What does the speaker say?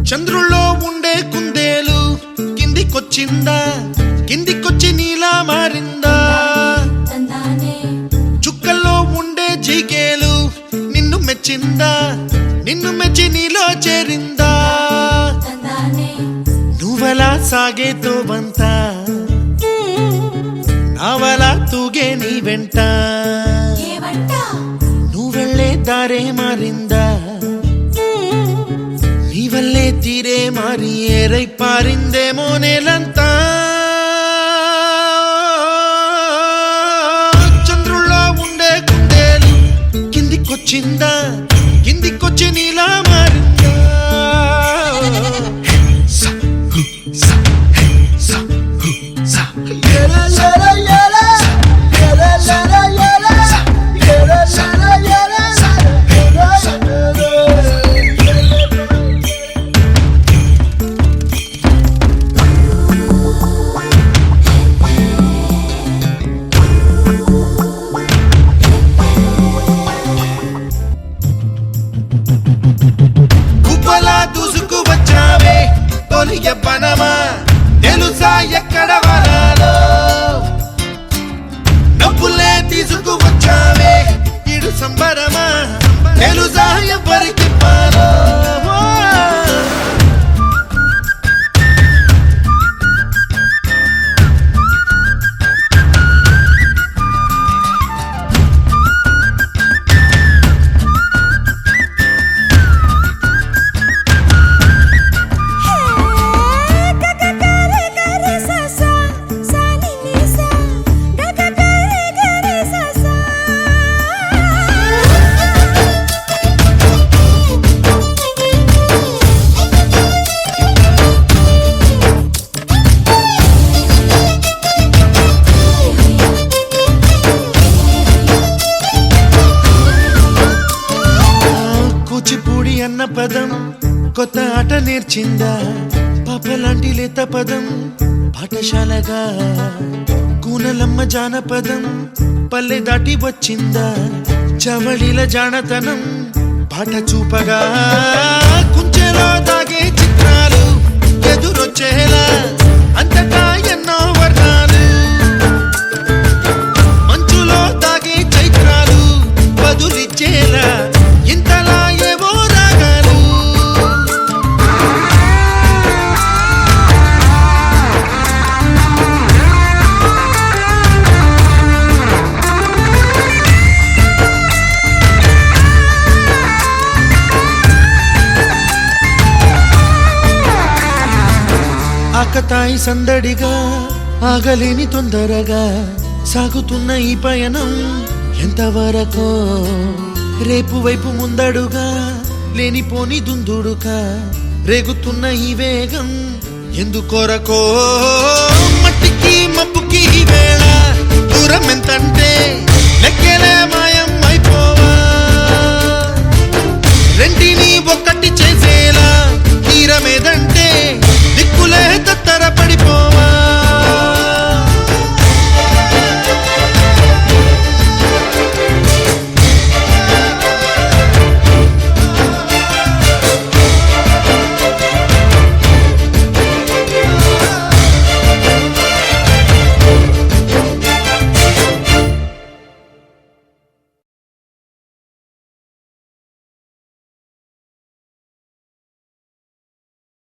చంద్రుల్లో ఉండే కుందేలు కిందికొచ్చిందా, కిందికొచ్చి నీలా మారిందా? చుక్కల్లో ఉండే జీకేలు నిన్ను మెచ్చిందా, నిన్ను మెచ్చి నీలో చేరిందా? నువ్వలా సాగే తోవంతా నావలా తూగే నీ వెంట, నువ్వెళ్ళే దారే మారిందా, నీ వల్లే తీరే మారి ఏరై పారిందేమో నేలంతా. చంద్రుల్లో ఉండే కుందేలు కిందికొచ్చిందా, కిందికొచ్చి నీలా మారిందా? దూసుకు వచ్చావే తొలి యవ్వనమా, తెలుసా ఎక్కడ వరాలో? నవ్వులే తీసుకు వచ్చావే ఇడు సంబరమా, తెలుసా ఎవరికి పాలో? కూచిపూడి అన్న పదం కొత్త ఆట నేర్చిందా, పాపలాంటి లేత పదం పాఠశాలగా? కూనలమ్మ జానపదం పల్లె దాటి వచ్చిందా, చవళిల జానతనం పాట చూపగా? కుంచెలో దాగే చిత్రాలు ఎదురొచ్చేలా అంతటా ఎన్నో వర్ణాలు, మంచులో దాగే చైత్రాలు బదులిచ్చేలా ఇంతలా ఏవో రాగాలు. ఆకతాయి సందడిగా ఆగలేని తొందరగా సాగుతున్న ఈ పయనం ఎంతవరకో, రేపు వైపు ముందడుగా లేనిపోని దుందుడుగా రేగుతున్న ఈ వేగం ఎందుకొరకో? మట్టికి మబ్బుకి వేళ దూరం ఎంతంటే లెక్కలే మాయం అయిపోవా, రెంటిని ఒక్క